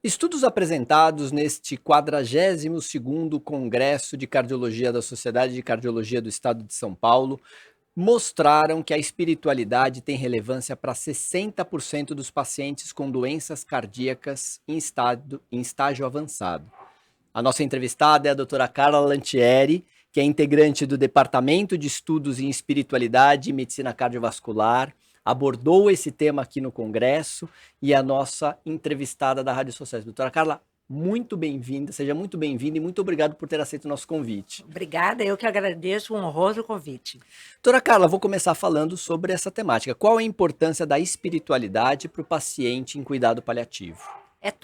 Estudos apresentados neste 42º Congresso de Cardiologia da Sociedade de Cardiologia do Estado de São Paulo mostraram que a espiritualidade tem relevância para 60% dos pacientes com doenças cardíacas em estágio avançado. A nossa entrevistada é a doutora Carla Lantieri, que é integrante do Departamento de Estudos em Espiritualidade e Medicina Cardiovascular, abordou esse tema aqui no Congresso e é a nossa entrevistada da Rádio Sociais. Doutora Carla, muito bem-vinda, seja muito bem-vinda e muito obrigado por ter aceito o nosso convite. Obrigada, eu que agradeço o honroso convite. Doutora Carla, vou começar falando sobre essa temática. Qual a importância da espiritualidade para o paciente em cuidado paliativo? É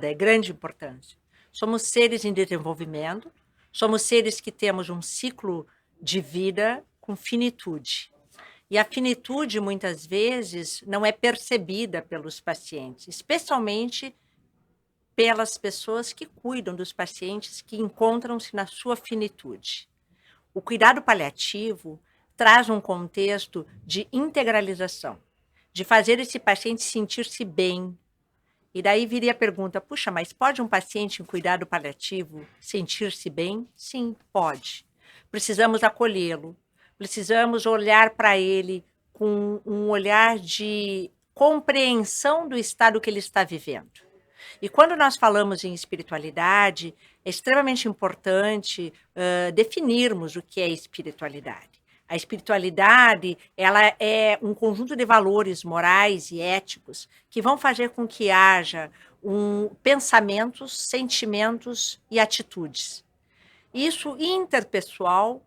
é grande importância. Somos seres em desenvolvimento, somos seres que temos um ciclo de vida com finitude. E a finitude, muitas vezes, não é percebida pelos pacientes, especialmente pelas pessoas que cuidam dos pacientes que encontram-se na sua finitude. O cuidado paliativo traz um contexto de integralização, de fazer esse paciente sentir-se bem. E daí viria a pergunta, puxa, mas pode um paciente em cuidado paliativo sentir-se bem? Sim, pode. Precisamos acolhê-lo, precisamos olhar para ele com um olhar de compreensão do estado que ele está vivendo. E quando nós falamos em espiritualidade, é extremamente importante definirmos o que é espiritualidade. A espiritualidade, ela é um conjunto de valores morais e éticos que vão fazer com que haja pensamentos, sentimentos e atitudes. Isso interpessoal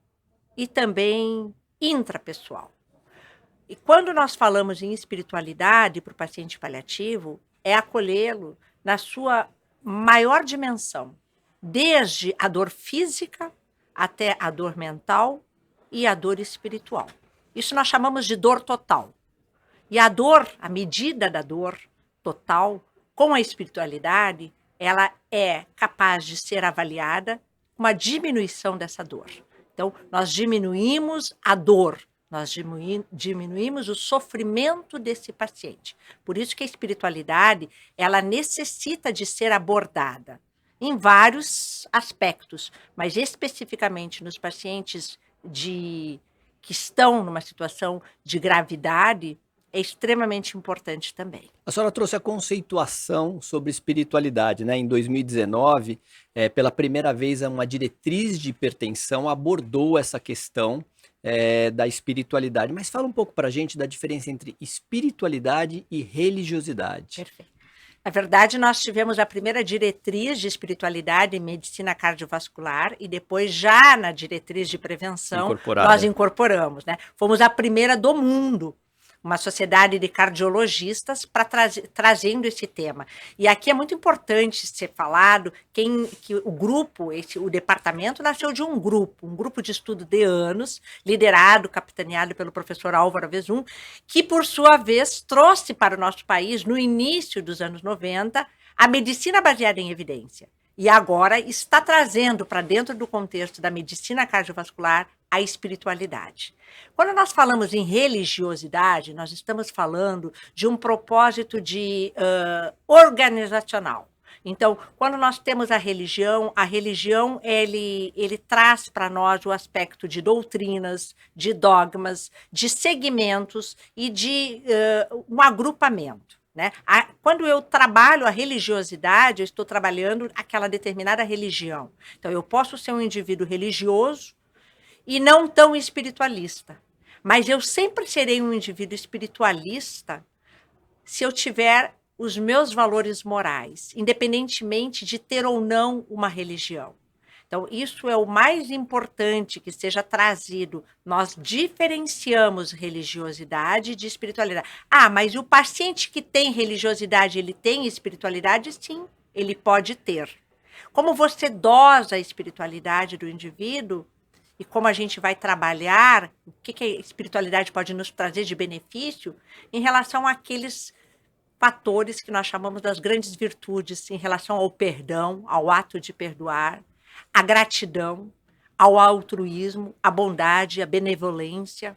e também intrapessoal. E quando nós falamos em espiritualidade para o paciente paliativo, é acolhê-lo na sua maior dimensão, desde a dor física até a dor mental e a dor espiritual. Isso nós chamamos de dor total. E a dor, a medida da dor total, com a espiritualidade, ela é capaz de ser avaliada com uma diminuição dessa dor. Então, nós diminuímos a dor, nós diminuímos o sofrimento desse paciente. Por isso que a espiritualidade, ela necessita de ser abordada em vários aspectos, mas especificamente nos pacientes que estão numa situação de gravidade, é extremamente importante também. A senhora trouxe a conceituação sobre espiritualidade, né? Em 2019, pela primeira vez, uma diretriz de hipertensão abordou essa questão da espiritualidade. Mas fala um pouco para a gente da diferença entre espiritualidade e religiosidade. Perfeito. Na verdade, nós tivemos a primeira diretriz de espiritualidade em medicina cardiovascular e depois, já na diretriz de prevenção, nós incorporamos, né? Fomos a primeira do mundo, uma sociedade de cardiologistas trazendo esse tema. E aqui é muito importante ser falado que o grupo, o departamento nasceu de um grupo de estudo de anos, liderado, capitaneado pelo professor Álvaro Vezum, que por sua vez trouxe para o nosso país, no início dos anos 90, a medicina baseada em evidência. E agora está trazendo para dentro do contexto da medicina cardiovascular a espiritualidade. Quando nós falamos em religiosidade, nós estamos falando de um propósito organizacional. Então, quando nós temos a religião ele traz para nós o aspecto de doutrinas, de dogmas, de segmentos e de um agrupamento. Né? Quando eu trabalho a religiosidade, eu estou trabalhando aquela determinada religião. Então, eu posso ser um indivíduo religioso e não tão espiritualista. Mas eu sempre serei um indivíduo espiritualista se eu tiver os meus valores morais, independentemente de ter ou não uma religião. Então, isso é o mais importante que seja trazido. Nós diferenciamos religiosidade de espiritualidade. Ah, mas o paciente que tem religiosidade, ele tem espiritualidade? Sim, ele pode ter. Como você dosa a espiritualidade do indivíduo, e como a gente vai trabalhar, o que a espiritualidade pode nos trazer de benefício em relação àqueles fatores que nós chamamos das grandes virtudes, em relação ao perdão, ao ato de perdoar, à gratidão, ao altruísmo, à bondade, à benevolência.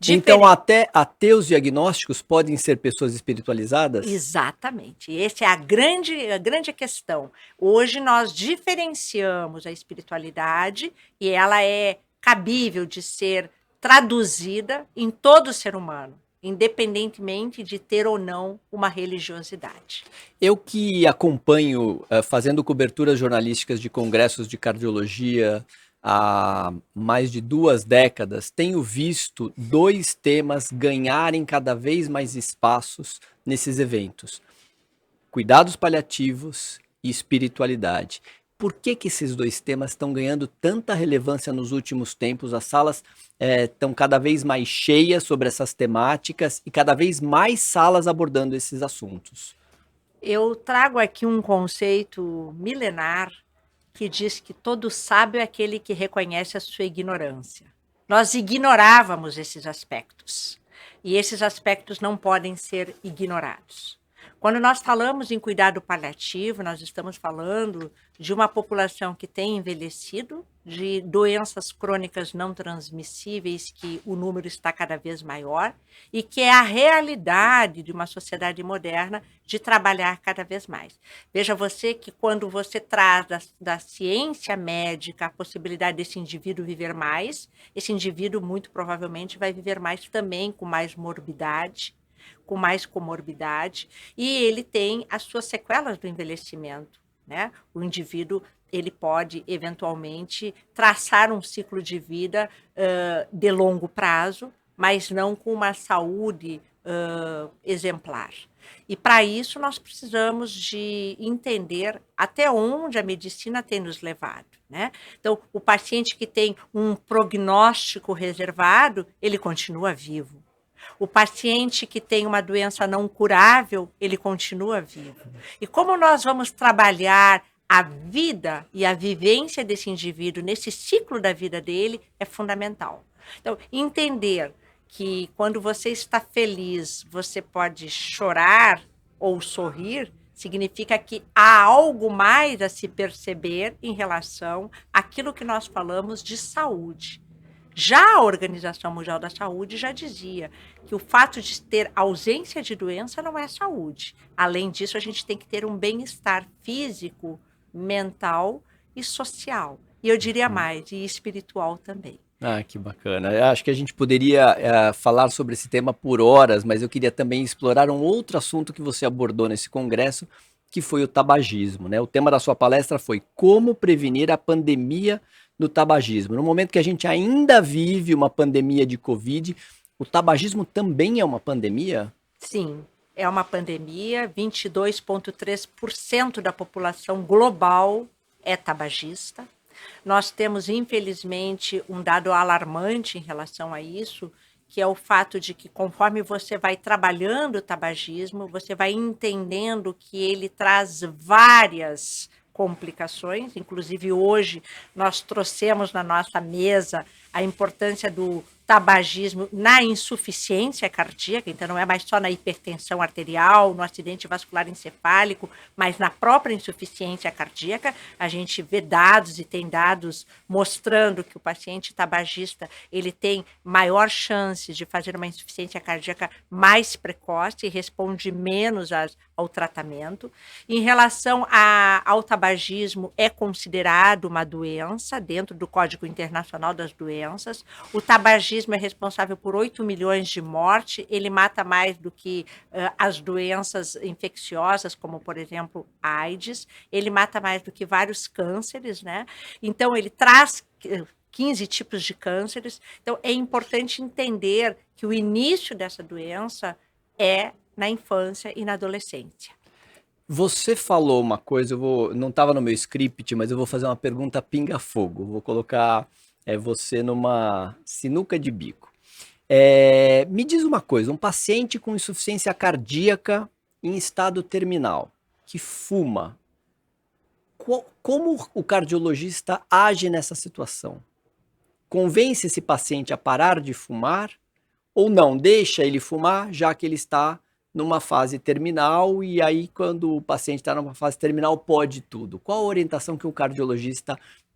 Então, Diferente. até ateus diagnósticos podem ser pessoas espiritualizadas? Exatamente. Essa é a grande questão. Hoje nós diferenciamos a espiritualidade e ela é cabível de ser traduzida em todo ser humano, independentemente de ter ou não uma religiosidade. Eu que acompanho, fazendo coberturas jornalísticas de congressos de cardiologia há mais de 2 décadas, tenho visto 2 temas ganharem cada vez mais espaços nesses eventos: cuidados paliativos e espiritualidade. Por que que esses 2 temas estão ganhando tanta relevância nos últimos tempos? As salas, estão cada vez mais cheias sobre essas temáticas e cada vez mais salas abordando esses assuntos. Eu trago aqui um conceito milenar que diz que todo sábio é aquele que reconhece a sua ignorância. Nós ignorávamos esses aspectos e esses aspectos não podem ser ignorados. Quando nós falamos em cuidado paliativo, nós estamos falando de uma população que tem envelhecido, de doenças crônicas não transmissíveis, que o número está cada vez maior, e que é a realidade de uma sociedade moderna de trabalhar cada vez mais. Veja você que quando você traz da ciência médica a possibilidade desse indivíduo viver mais, esse indivíduo muito provavelmente vai viver mais também, com mais morbidade, com mais comorbidade, e ele tem as suas sequelas do envelhecimento, né? O indivíduo ele pode eventualmente traçar um ciclo de vida de longo prazo, mas não com uma saúde exemplar. E para isso nós precisamos de entender até onde a medicina tem nos levado, né? Então, o paciente que tem um prognóstico reservado, ele continua vivo. O paciente que tem uma doença não curável, ele continua vivo. E como nós vamos trabalhar a vida e a vivência desse indivíduo nesse ciclo da vida dele é fundamental. Então, entender que quando você está feliz, você pode chorar ou sorrir, significa que há algo mais a se perceber em relação àquilo que nós falamos de saúde. Já a Organização Mundial da Saúde já dizia que o fato de ter ausência de doença não é saúde. Além disso, a gente tem que ter um bem-estar físico, mental e social. E eu diria mais, e espiritual também. Ah, que bacana. Eu acho que a gente poderia falar sobre esse tema por horas, mas eu queria também explorar um outro assunto que você abordou nesse congresso, que foi o tabagismo, né? O tema da sua palestra foi como prevenir a pandemia do tabagismo. No momento que a gente ainda vive uma pandemia de Covid, o tabagismo também é uma pandemia? Sim, é uma pandemia, 22,3% da população global é tabagista. Nós temos, infelizmente, um dado alarmante em relação a isso, que é o fato de que, conforme você vai trabalhando o tabagismo, você vai entendendo que ele traz várias complicações. Inclusive, hoje, nós trouxemos na nossa mesa a importância do tabagismo na insuficiência cardíaca, então não é mais só na hipertensão arterial, no acidente vascular encefálico, mas na própria insuficiência cardíaca. A gente vê dados e tem dados mostrando que o paciente tabagista ele tem maior chance de fazer uma insuficiência cardíaca mais precoce e responde menos ao tratamento. Em relação ao tabagismo, é considerado uma doença dentro do Código Internacional das Doenças. O tabagismo é responsável por 8 milhões de mortes, ele mata mais do que as doenças infecciosas, como, por exemplo, AIDS, ele mata mais do que vários cânceres, né? Então, ele traz 15 tipos de cânceres. Então, é importante entender que o início dessa doença é na infância e na adolescência. Você falou uma coisa, não estava no meu script, mas eu vou fazer uma pergunta pinga-fogo. Vou colocar você numa sinuca de bico. Me diz uma coisa, um paciente com insuficiência cardíaca em estado terminal, que fuma, como o cardiologista age nessa situação? Convence esse paciente a parar de fumar ou não? Deixa ele fumar, já que ele está numa fase terminal, e aí quando o paciente está numa fase terminal pode tudo. Qual a orientação que o cardiologista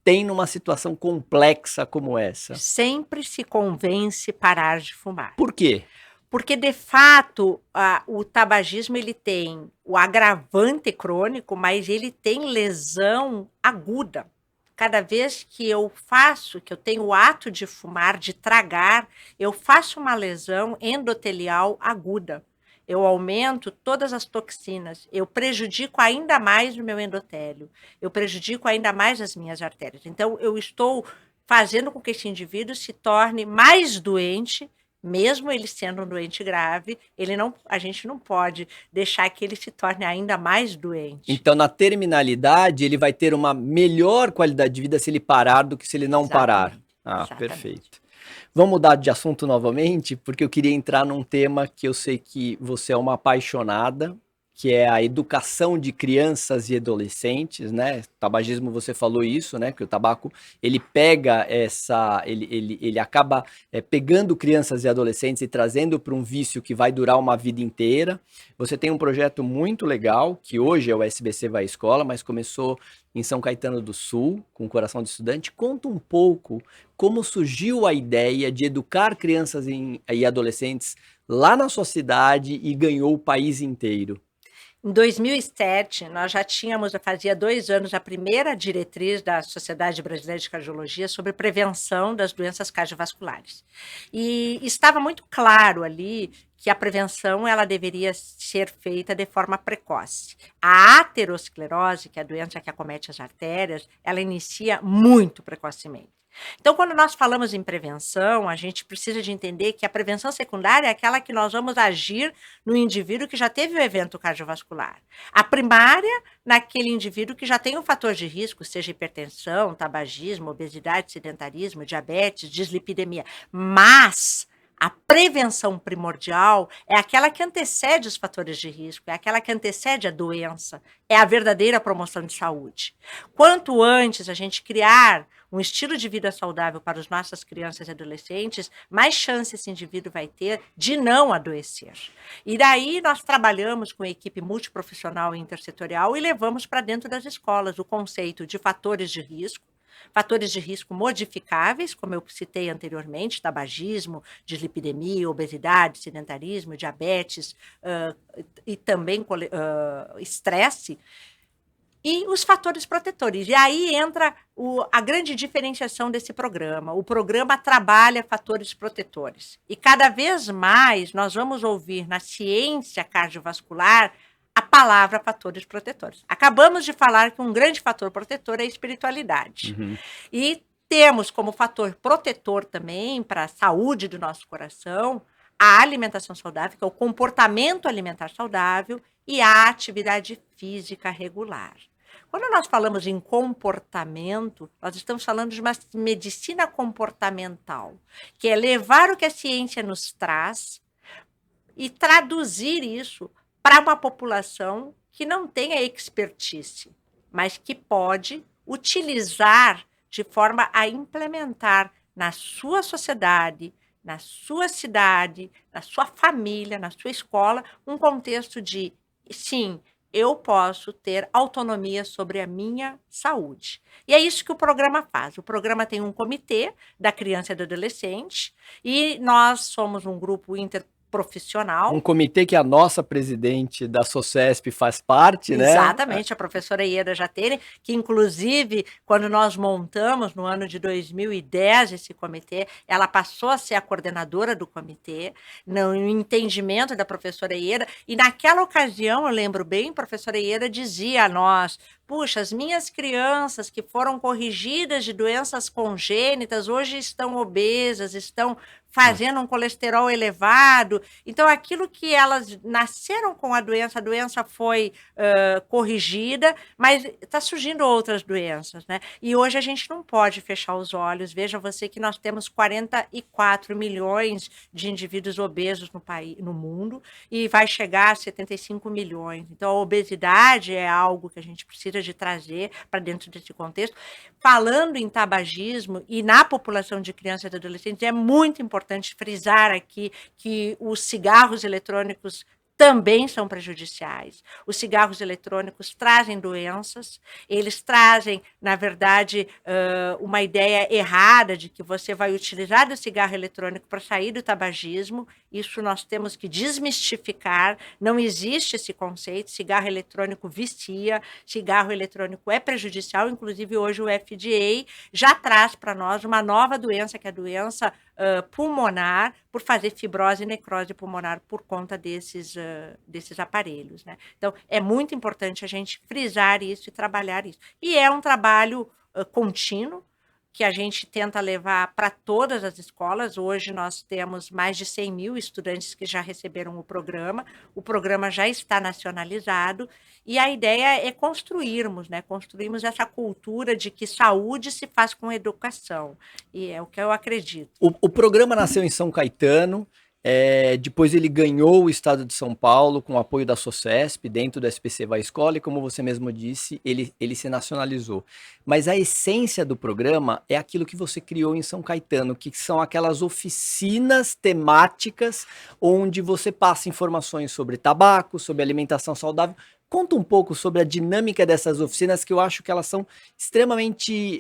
tem numa situação complexa como essa? Sempre se convence parar de fumar. Por quê? Porque, de fato, o tabagismo ele tem o agravante crônico, mas ele tem lesão aguda. Cada vez que eu tenho o ato de fumar, de tragar, eu faço uma lesão endotelial aguda. Eu aumento todas as toxinas, eu prejudico ainda mais o meu endotélio, eu prejudico ainda mais as minhas artérias. Então, eu estou fazendo com que esse indivíduo se torne mais doente, mesmo ele sendo um doente grave, a gente não pode deixar que ele se torne ainda mais doente. Então, na terminalidade, ele vai ter uma melhor qualidade de vida se ele parar do que se ele não parar. Exatamente. Perfeito. Vamos mudar de assunto novamente, porque eu queria entrar num tema que eu sei que você é uma apaixonada, que é a educação de crianças e adolescentes, né? Tabagismo, você falou isso, né? Que o tabaco, ele pega ele acaba pegando crianças e adolescentes e trazendo para um vício que vai durar uma vida inteira. Você tem um projeto muito legal, que hoje é o SBC Vai à Escola, mas começou em São Caetano do Sul, com o Coração de Estudante. Conta um pouco como surgiu a ideia de educar crianças e adolescentes lá na sua cidade e ganhou o país inteiro. Em 2007, nós já fazia 2 anos, a primeira diretriz da Sociedade Brasileira de Cardiologia sobre prevenção das doenças cardiovasculares. E estava muito claro ali que a prevenção ela deveria ser feita de forma precoce. A aterosclerose, que é a doença que acomete as artérias, ela inicia muito precocemente. Então, quando nós falamos em prevenção, a gente precisa de entender que a prevenção secundária é aquela que nós vamos agir no indivíduo que já teve o evento cardiovascular. A primária, naquele indivíduo que já tem um fator de risco, seja hipertensão, tabagismo, obesidade, sedentarismo, diabetes, dislipidemia. Mas a prevenção primordial é aquela que antecede os fatores de risco, é aquela que antecede a doença, é a verdadeira promoção de saúde. Quanto antes a gente criar um estilo de vida saudável para as nossas crianças e adolescentes, mais chance esse indivíduo vai ter de não adoecer. E daí nós trabalhamos com a equipe multiprofissional e intersetorial e levamos para dentro das escolas o conceito de fatores de risco modificáveis, como eu citei anteriormente, tabagismo, dislipidemia, obesidade, sedentarismo, diabetes e também estresse, e os fatores protetores. E aí entra a grande diferenciação desse programa. O programa trabalha fatores protetores. E cada vez mais nós vamos ouvir na ciência cardiovascular a palavra fatores protetores. Acabamos de falar que um grande fator protetor é a espiritualidade. Uhum. E temos como fator protetor também para a saúde do nosso coração a alimentação saudável, que é o comportamento alimentar saudável, e a atividade física regular. Quando nós falamos em comportamento, nós estamos falando de uma medicina comportamental, que é levar o que a ciência nos traz e traduzir isso para uma população que não tem a expertise, mas que pode utilizar de forma a implementar na sua sociedade, na sua cidade, na sua família, na sua escola, um contexto de, sim, eu posso ter autonomia sobre a minha saúde. E é isso que o programa faz. O programa tem um comitê da criança e do adolescente e nós somos um grupo interprofissional. Um comitê que a nossa presidente da SOCESP faz parte, né? Exatamente, a professora Ieda Jatene, que inclusive, quando nós montamos no ano de 2010 esse comitê, ela passou a ser a coordenadora do comitê, no entendimento da professora Ieda, e naquela ocasião, eu lembro bem, a professora Ieda dizia a nós: puxa, as minhas crianças que foram corrigidas de doenças congênitas hoje estão obesas, estão fazendo um colesterol elevado. Então, aquilo que elas nasceram com a doença foi corrigida, mas está surgindo outras doenças, né? E hoje a gente não pode fechar os olhos. Veja você que nós temos 44 milhões de indivíduos obesos no mundo e vai chegar a 75 milhões. Então, a obesidade é algo que a gente precisa de trazer para dentro desse contexto. Falando em tabagismo e na população de crianças e adolescentes, é muito importante frisar aqui que os cigarros eletrônicos também são prejudiciais. Os cigarros eletrônicos trazem doenças, eles trazem, na verdade, uma ideia errada de que você vai utilizar o cigarro eletrônico para sair do tabagismo. Isso nós temos que desmistificar. Não existe esse conceito. Cigarro eletrônico vicia, cigarro eletrônico é prejudicial. Inclusive, hoje o FDA já traz para nós uma nova doença, que é a doença pulmonar, por fazer fibrose e necrose pulmonar por conta desses aparelhos, né? Então, é muito importante a gente frisar isso e trabalhar isso. E é um trabalho contínuo, que a gente tenta levar para todas as escolas. Hoje nós temos mais de 100 mil estudantes que já receberam o programa já está nacionalizado, e a ideia é construirmos essa cultura de que saúde se faz com educação, e é o que eu acredito. O programa nasceu em São Caetano, depois ele ganhou o estado de São Paulo com o apoio da SOCESP, dentro do SPC Vai Escola, e como você mesmo disse, ele se nacionalizou. Mas a essência do programa é aquilo que você criou em São Caetano, que são aquelas oficinas temáticas onde você passa informações sobre tabaco, sobre alimentação saudável. Conta um pouco sobre a dinâmica dessas oficinas, que eu acho que elas são extremamente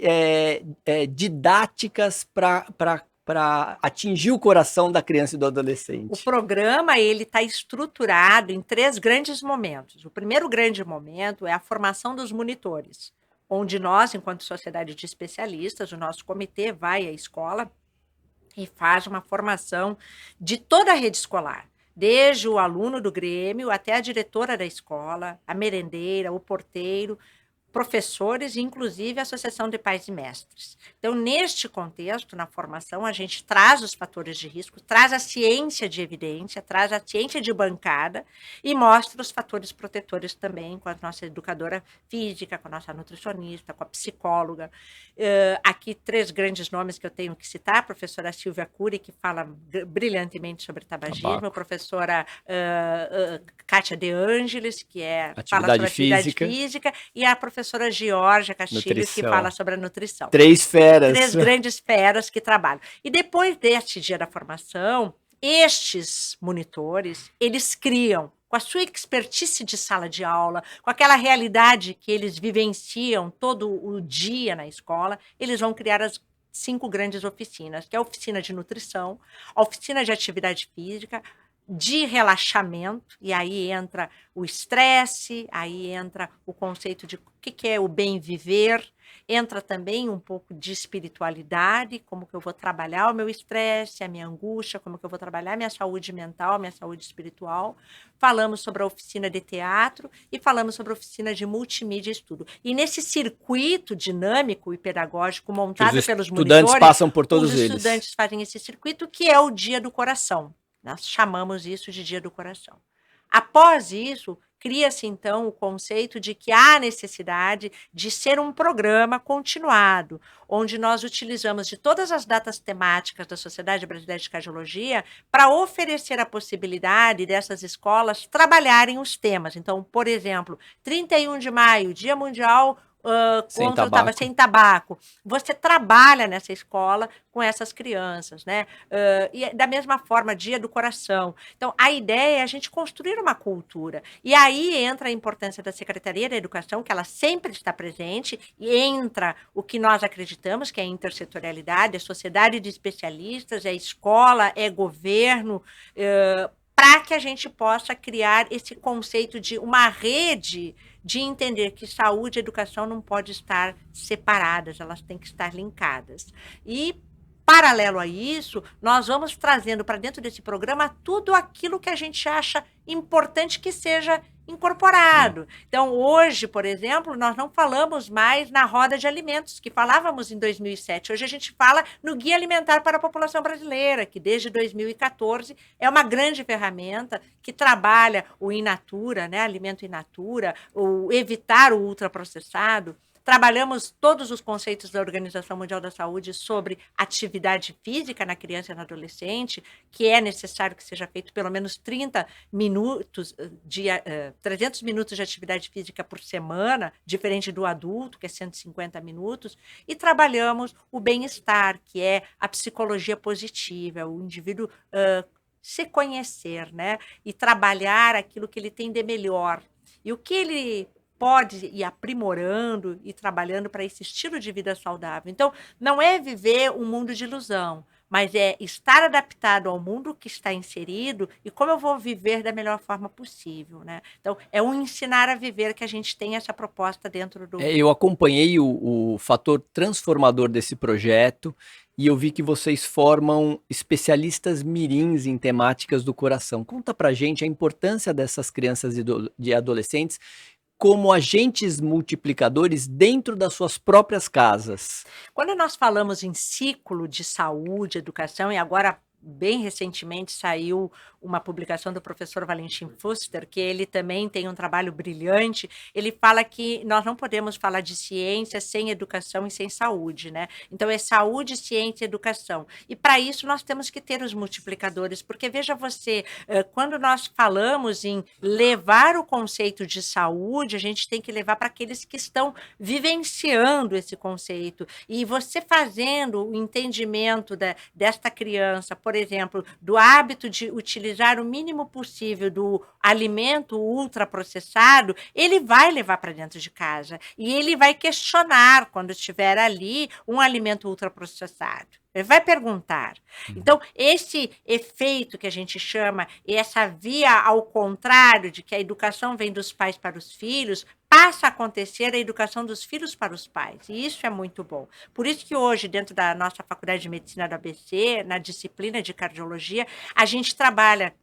didáticas para atingir o coração da criança e do adolescente. O programa ele está estruturado em 3 grandes momentos. O primeiro grande momento é a formação dos monitores, onde nós, enquanto sociedade de especialistas, o nosso comitê vai à escola e faz uma formação de toda a rede escolar, desde o aluno do Grêmio até a diretora da escola, a merendeira, o porteiro, professores e, inclusive, a Associação de Pais e Mestres. Então, neste contexto, na formação, a gente traz os fatores de risco, traz a ciência de evidência, traz a ciência de bancada e mostra os fatores protetores também com a nossa educadora física, com a nossa nutricionista, com a psicóloga. Aqui, 3 grandes nomes que eu tenho que citar: a professora Silvia Cury, que fala brilhantemente sobre tabagismo, a professora Kátia De Angelis, que fala sobre atividade física, e a professora Georgia Castilho, que fala sobre a nutrição. 3 feras. 3 grandes feras que trabalham. E depois deste dia da formação, estes monitores, eles criam, com a sua expertise de sala de aula, com aquela realidade que eles vivenciam todo o dia na escola, eles vão criar as 5 grandes oficinas, que é a oficina de nutrição, a oficina de atividade física, de relaxamento, e aí entra o estresse, aí entra o conceito de o que é o bem viver, entra também um pouco de espiritualidade, como que eu vou trabalhar o meu estresse, a minha angústia, como que eu vou trabalhar a minha saúde mental, a minha saúde espiritual. Falamos sobre a oficina de teatro e falamos sobre a oficina de multimídia e estudo. E nesse circuito dinâmico e pedagógico montado pelos monitores, estudantes passam por todos eles. Os estudantes fazem esse circuito, que é o Dia do Coração. Nós chamamos isso de Dia do Coração. Após isso, cria-se, então, o conceito de que há necessidade de ser um programa continuado, onde nós utilizamos de todas as datas temáticas da Sociedade Brasileira de Cardiologia para oferecer a possibilidade dessas escolas trabalharem os temas. Então, por exemplo, 31 de maio, Dia Mundial sem tabaco. Você trabalha nessa escola com essas crianças, né? E da mesma forma, Dia do Coração. Então, a ideia é a gente construir uma cultura. E aí entra a importância da Secretaria da Educação, que ela sempre está presente, e entra o que nós acreditamos, que é a intersetorialidade, a sociedade de especialistas, é escola, é governo, para que a gente possa criar esse conceito de uma rede de entender que saúde e educação não podem estar separadas, elas têm que estar linkadas. E, paralelo a isso, nós vamos trazendo para dentro desse programa tudo aquilo que a gente acha importante que seja incorporado. Então, hoje, por exemplo, nós não falamos mais na roda de alimentos, que falávamos em 2007. Hoje a gente fala no Guia Alimentar para a População Brasileira, que desde 2014 é uma grande ferramenta que trabalha o in natura, né, alimento in natura, o evitar o ultraprocessado. Trabalhamos todos os conceitos da Organização Mundial da Saúde sobre atividade física na criança e no adolescente, que é necessário que seja feito pelo menos 300 minutos de atividade física por semana, diferente do adulto, que é 150 minutos, e trabalhamos o bem-estar, que é a psicologia positiva, o indivíduo se conhecer, né? E trabalhar aquilo que ele tem de melhor. E o que ele pode ir aprimorando e trabalhando para esse estilo de vida saudável. Então, não é viver um mundo de ilusão, mas é estar adaptado ao mundo que está inserido e como eu vou viver da melhor forma possível, né? Então, é um ensinar a viver que a gente tem essa proposta dentro do. Eu acompanhei o fator transformador desse projeto e eu vi que vocês formam especialistas mirins em temáticas do coração. Conta pra gente a importância dessas crianças e adolescentes como agentes multiplicadores dentro das suas próprias casas. Quando nós falamos em ciclo de saúde, educação, e agora, bem recentemente, saiu uma publicação do professor Valentin Fuster, que ele também tem um trabalho brilhante, ele fala que nós não podemos falar de ciência sem educação e sem saúde, né? Então, é saúde, ciência e educação. E para isso, nós temos que ter os multiplicadores, porque veja você, quando nós falamos em levar o conceito de saúde, a gente tem que levar para aqueles que estão vivenciando esse conceito. E você fazendo o entendimento desta criança, por exemplo, do hábito de utilizar o mínimo possível do alimento ultraprocessado, ele vai levar para dentro de casa. E ele vai questionar quando estiver ali um alimento ultraprocessado. Ele vai perguntar. Então, esse efeito que a gente chama, essa via ao contrário de que a educação vem dos pais para os filhos, passa a acontecer a educação dos filhos para os pais. E isso é muito bom. Por isso que hoje, dentro da nossa Faculdade de Medicina do ABC, na disciplina de cardiologia, a gente trabalha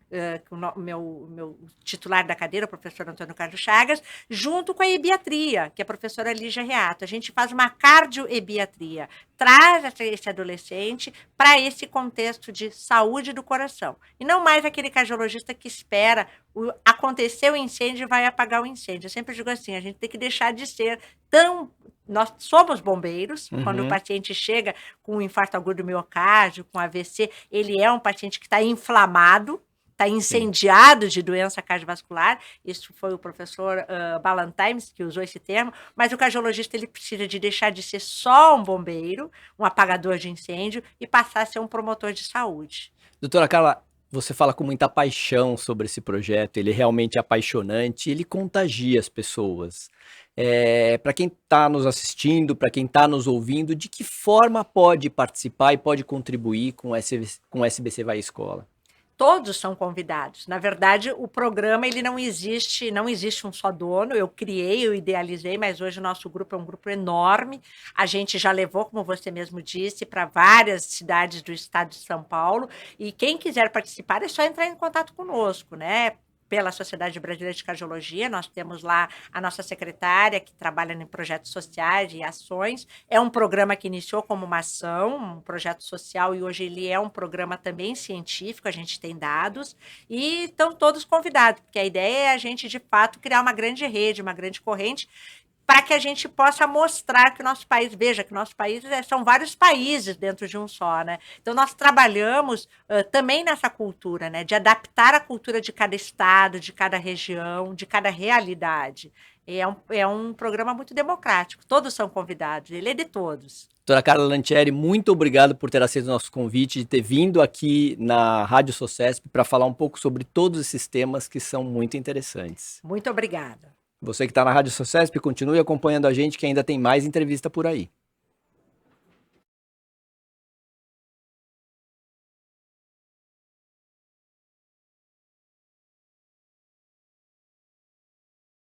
com o meu titular da cadeira, o professor Antônio Carlos Chagas, junto com a ebiatria, que é a professora Lígia Reato. A gente faz uma cardioebiatria, traz esse adolescente para esse contexto de saúde do coração. E não mais aquele cardiologista que espera acontecer o incêndio e vai apagar o incêndio. Eu sempre digo assim, a gente tem que deixar de ser tão... Nós somos bombeiros, quando o paciente chega com um infarto agudo do miocárdio, com AVC, ele é um paciente que está inflamado, está incendiado de doença cardiovascular. Isso foi o professor Ballantyne que usou esse termo, mas o cardiologista ele precisa de deixar de ser só um bombeiro, um apagador de incêndio e passar a ser um promotor de saúde. Doutora Carla, você fala com muita paixão sobre esse projeto, ele é realmente apaixonante, ele contagia as pessoas. Para quem está nos assistindo, para quem está nos ouvindo, de que forma pode participar e pode contribuir com o SBC Vai Escola? Todos são convidados. Na verdade, o programa ele não existe um só dono. Eu criei, eu idealizei, mas hoje o nosso grupo é um grupo enorme. A gente já levou, como você mesmo disse, para várias cidades do estado de São Paulo. E quem quiser participar é só entrar em contato conosco, né? Pela Sociedade Brasileira de Cardiologia, nós temos lá a nossa secretária que trabalha em projetos sociais e ações. É um programa que iniciou como uma ação, um projeto social, e hoje ele é um programa também científico, a gente tem dados, e estão todos convidados, porque a ideia é a gente, de fato, criar uma grande rede, uma grande corrente, para que a gente possa mostrar que o nosso país, veja que o nosso país são vários países dentro de um só, né? Então, nós trabalhamos também nessa cultura, né? De adaptar a cultura de cada estado, de cada região, de cada realidade. É um programa muito democrático, todos são convidados, ele é de todos. Doutora Carla Lantieri, muito obrigado por ter aceito o nosso convite, de ter vindo aqui na Rádio Socesp para falar um pouco sobre todos esses temas que são muito interessantes. Muito obrigada. Você que está na Rádio Socesp, continue acompanhando a gente que ainda tem mais entrevista por aí.